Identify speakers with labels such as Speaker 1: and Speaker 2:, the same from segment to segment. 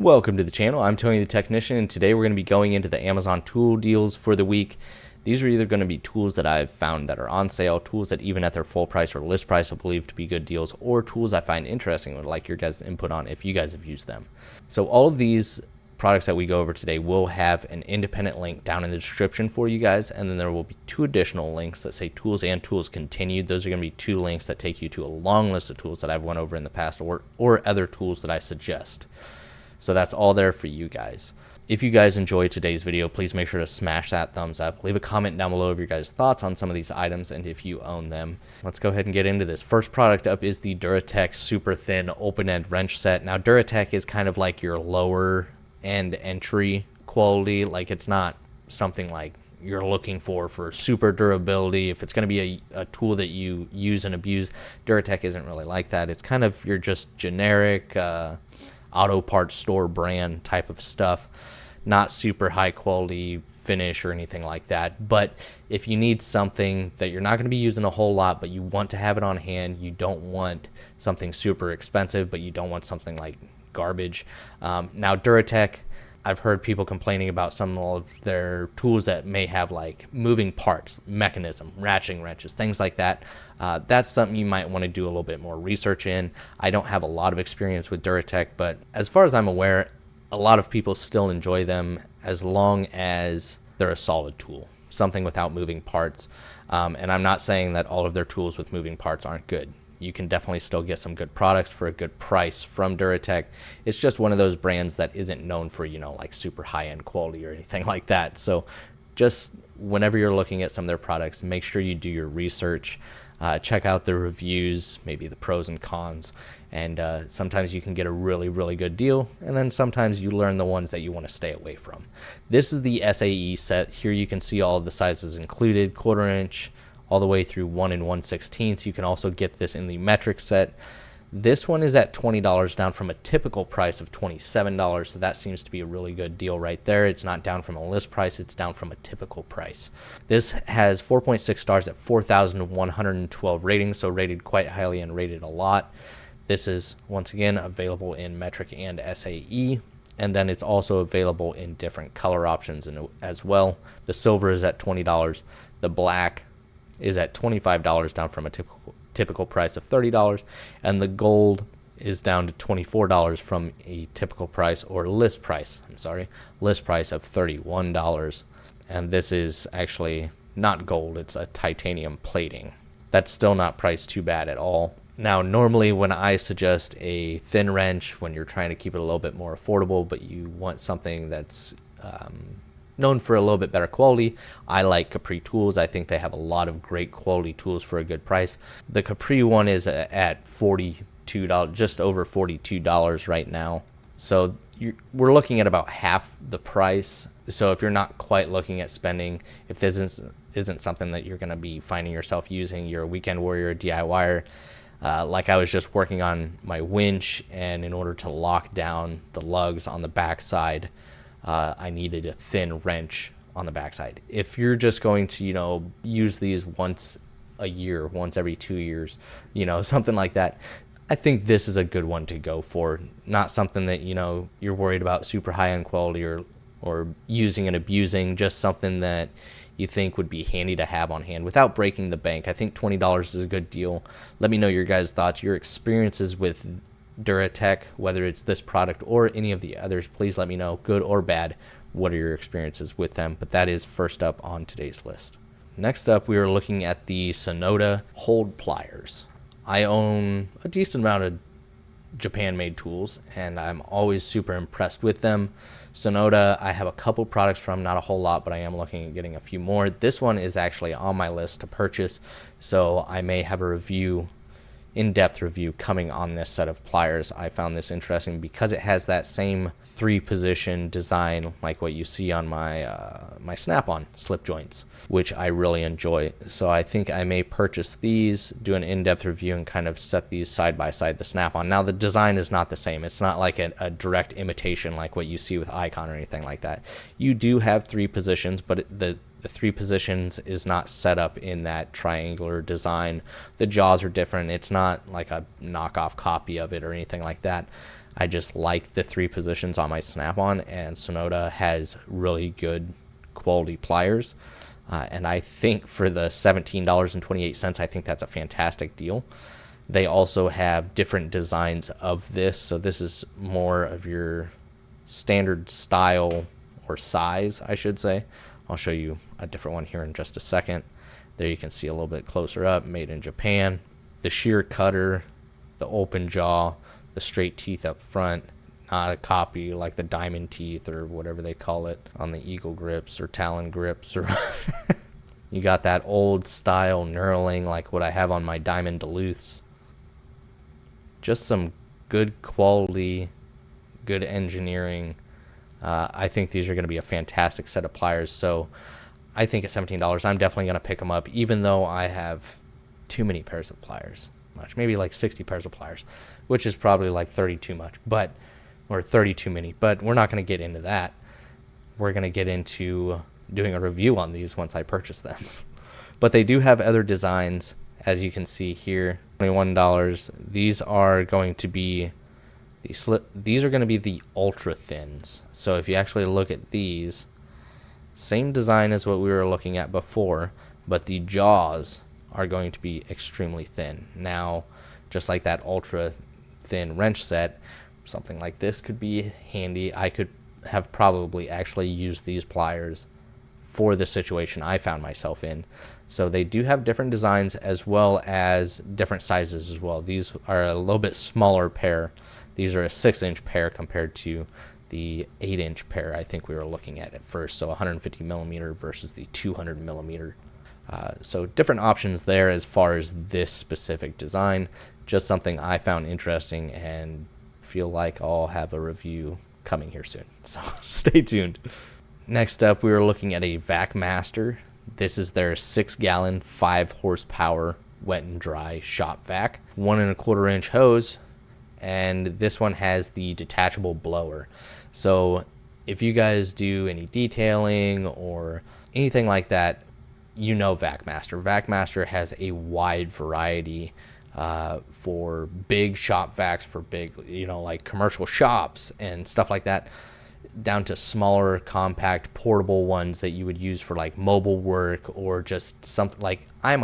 Speaker 1: Welcome to the channel. I'm Tony the Technician, and today we're going to be going into the Amazon tool deals for the week. These are either going to be tools that I've found that are on sale, tools that even at their full price or list price I believe to be good deals, or tools I find interesting and would like your guys' input on if you guys have used them. So all of these products that we go over today will have an independent link down in the description for you guys, and then there will be two additional links that say tools and tools continued. Those are going to be two links that take you to a long list of tools that I've went over in the past or other tools that I suggest. So that's all there for you guys. If you guys enjoyed today's video, please make sure to smash that thumbs up. Leave a comment down below of your guys' thoughts on some of these items and if you own them. Let's go ahead and get into this. First product up is the Duratech super thin open-end wrench set. Now Duratech is kind of like your lower end entry quality. Like it's not something like you're looking for super durability. If it's going to be a tool that you use and abuse, Duratech isn't really like that. It's kind of your just generic auto parts store brand type of stuff, not super high quality finish or anything like that. But if you need something that you're not going to be using a whole lot, but you want to have it on hand, you don't want something super expensive, but you don't want something like garbage. Now Duratech, I've heard people complaining about some of their tools that may have like moving parts, mechanism, ratcheting wrenches, things like that. That's something you might want to do a little bit more research in. I don't have a lot of experience with Duratech, but as far as I'm aware, a lot of people still enjoy them as long as they're a solid tool, something without moving parts. And I'm not saying that all of their tools with moving parts aren't good. You can definitely still get some good products for a good price from Duratech. It's just one of those brands that isn't known for, like super high-end quality or anything like that. So just whenever you're looking at some of their products, make sure you do your research. Check out the reviews, maybe the pros and cons. And sometimes you can get a really, really good deal. And then sometimes you learn the ones that you want to stay away from. This is the SAE set. Here you can see all of the sizes included, 1/4 inch, all the way through 1 1/16. You can also get this in the metric set. This one is at $20, down from a typical price of $27, so that seems to be a really good deal right there. It's not down from a list price, it's down from a typical price. This has 4.6 stars at 4,112 ratings, so rated quite highly and rated a lot. This is, once again, available in metric and SAE, and then it's also available in different color options as well. The silver is at $20, the black is at $25, down from a typical price of $30, and the gold is down to $24 from a typical price or list price of $31. And this is actually not gold, it's a titanium plating. That's still not priced too bad at all. Now normally when I suggest a thin wrench, when you're trying to keep it a little bit more affordable but you want something that's known for a little bit better quality, I like Capri tools. I think they have a lot of great quality tools for a good price. The Capri one is at $42, just over $42 right now. So we're looking at about half the price. So if you're not quite looking at spending, if this isn't something that you're going to be finding yourself using, you're a weekend warrior, DIYer, like I was just working on my winch, and in order to lock down the lugs on the backside, I needed a thin wrench on the backside. If you're just going to, use these once a year, once every 2 years, something like that, I think this is a good one to go for. Not something that, you're worried about super high-end quality or using and abusing, just something that you think would be handy to have on hand without breaking the bank. I think $20 is a good deal. Let me know your guys' thoughts, your experiences with Duratech, whether it's this product or any of the others. Please let me know, good or bad. What are your experiences with them? But that is first up on today's list. Next up, we are looking at the Tsunoda Pliers. I own a decent amount of Japan-made tools, and I'm always super impressed with them. Tsunoda, I have a couple products from, not a whole lot, but I am looking at getting a few more. This one is actually on my list to purchase, so I may have a in-depth review coming on this set of pliers. I found this interesting because it has that same 3-position design like what you see on my my snap-on slip joints, which I really enjoy. So I think I may purchase these, do an in-depth review, and kind of set these side by side, the snap-on. Now the design is not the same. It's not like a direct imitation like what you see with Icon or anything like that. You do have 3 positions, but the 3 positions is not set up in that triangular design. The jaws are different. It's not like a knockoff copy of it or anything like that. I just like the 3 positions on my Snap-on, and Tsunoda has really good quality pliers. And I think for the $17.28, I think that's a fantastic deal. They also have different designs of this. So this is more of your standard style or size, I should say. I'll show you a different one here in just a second. There you can see a little bit closer up, made in Japan. The shear cutter, the open jaw, the straight teeth up front, not a copy like the diamond teeth or whatever they call it on the eagle grips or talon grips. Or you got that old style knurling like what I have on my diamond Duluths. Just some good quality, good engineering. I think these are going to be a fantastic set of pliers. So I think at $17, I'm definitely going to pick them up, even though I have too many pairs of pliers. Maybe like 60 pairs of pliers, which is probably like 30 too much, or 30 too many. But we're not going to get into that. We're going to get into doing a review on these once I purchase them. But they do have other designs, as you can see here. $21. These are going to be these are going to be the ultra thins. So if you actually look at these, same design as what we were looking at before, but the jaws are going to be extremely thin. Now, just like that ultra thin wrench set, something like this could be handy. I could have probably actually used these pliers for the situation I found myself in. So they do have different designs as well as different sizes as well. These are a little bit smaller pair. These are a 6-inch pair compared to the 8-inch pair I think we were looking at first. So 150 millimeter versus the 200 millimeter. So different options there as far as this specific design. Just something I found interesting and feel like I'll have a review coming here soon. So stay tuned. Next up, we were looking at a Vacmaster. This is their 6-gallon, 5 horsepower wet and dry shop vac. 1.25-inch hose, and this one has the detachable blower. So if you guys do any detailing or anything like that, you know Vacmaster. Vacmaster has a wide variety for big shop vacs, for big, like commercial shops and stuff like that, down to smaller, compact, portable ones that you would use for like mobile work or just something like I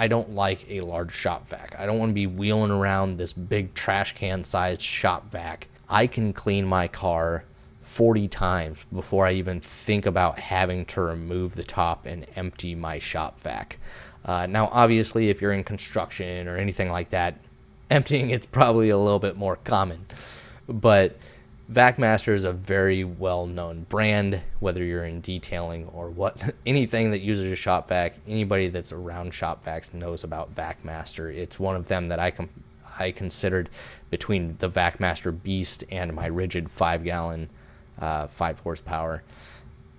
Speaker 1: don't like a large shop vac. I don't want to be wheeling around this big trash can sized shop vac. I can clean my car 40 times before I even think about having to remove the top and empty my shop vac. Now, obviously, if you're in construction or anything like that, emptying it's probably a little bit more common. But Vacmaster is a very well-known brand, whether you're in detailing or anything that uses a shop vac. Anybody that's around shop vacs knows about Vacmaster. It's one of them that I considered between the Vacmaster Beast and my rigid 5-gallon 5 horsepower.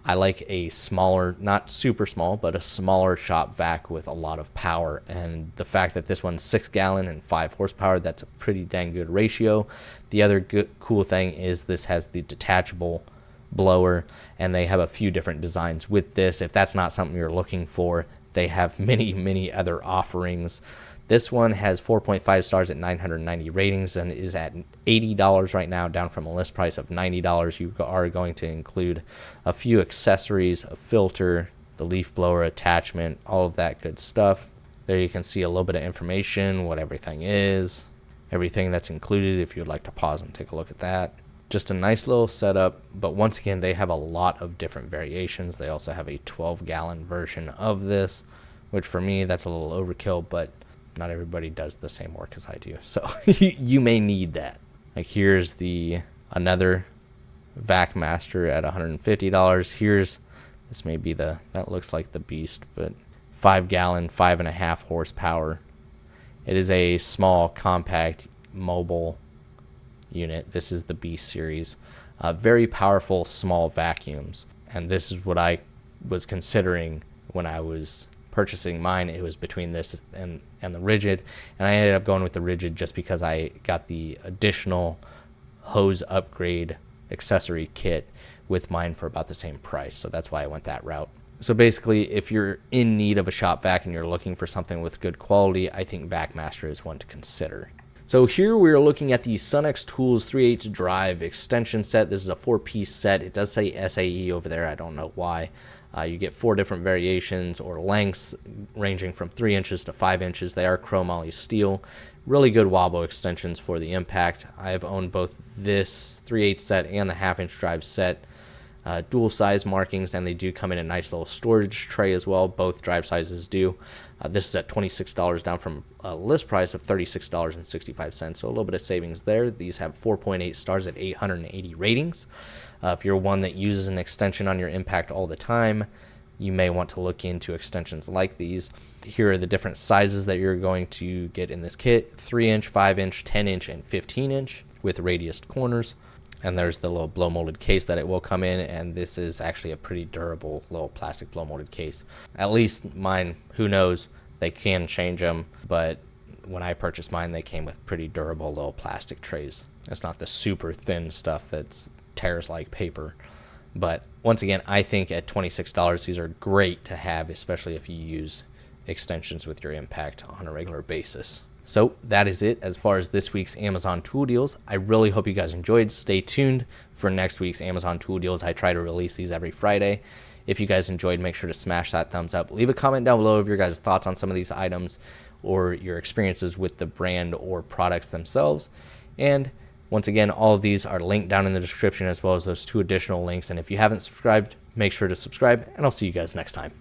Speaker 1: I like a smaller, not super small, but a smaller shop vac with a lot of power. And the fact that this one's 6-gallon and 5 horsepower, that's a pretty dang good ratio. The other cool thing is this has the detachable blower, and they have a few different designs with this. If that's not something you're looking for, they have many other offerings. This one has 4.5 stars at 990 ratings and is at $80 right now, down from a list price of $90. You are going to include a few accessories, a filter, the leaf blower attachment, all of that good stuff. There you can see a little bit of information, what everything is, everything that's included if you'd like to pause and take a look at that. Just a nice little setup, but once again, they have a lot of different variations. They also have a 12-gallon version of this, which for me, that's a little overkill, but not everybody does the same work as I do, so you may need that. Like here's another Vacmaster at $150. Here's that looks like the Beast, but 5-gallon, 5.5 horsepower. It is a small, compact, mobile unit. This is the Beast series. Very powerful, small vacuums, and this is what I was considering when I was purchasing mine. It was between this and the rigid, and I ended up going with the rigid just because I got the additional hose upgrade accessory kit with mine for about the same price, so that's why I went that route. So basically, if you're in need of a shop vac and you're looking for something with good quality, I think Vacmaster is one to consider. So here we are looking at the Sunex Tools 3/8 drive extension set. This is a 4-piece set. It does say SAE over there. I don't know why. You get 4 different variations or lengths ranging from 3 inches to 5 inches. They are chromoly steel. Really good wobble extensions for the impact. I have owned both this 3/8 set and the 1/2-inch drive set. Dual size markings, and they do come in a nice little storage tray as well. Both drive sizes do. This is at $26, down from a list price of $36.65, so a little bit of savings there. These have 4.8 stars at 880 ratings. If you're one that uses an extension on your impact all the time, you may want to look into extensions like these. Here are the different sizes that you're going to get in this kit: 3-inch, 5-inch, 10-inch, and 15-inch with radiused corners. And there's the little blow molded case that it will come in, and this is actually a pretty durable little plastic blow molded case. At least mine, who knows, they can change them, but when I purchased mine, they came with pretty durable little plastic trays. It's not the super thin stuff that tears like paper. But once again, I think at $26, these are great to have, especially if you use extensions with your impact on a regular basis. So that is it as far as this week's Amazon tool deals. I really hope you guys enjoyed. Stay tuned for next week's Amazon tool deals. I try to release these every Friday. If you guys enjoyed, make sure to smash that thumbs up. Leave a comment down below of your guys' thoughts on some of these items or your experiences with the brand or products themselves. And once again, all of these are linked down in the description, as well as those 2 additional links. And if you haven't subscribed, make sure to subscribe, and I'll see you guys next time.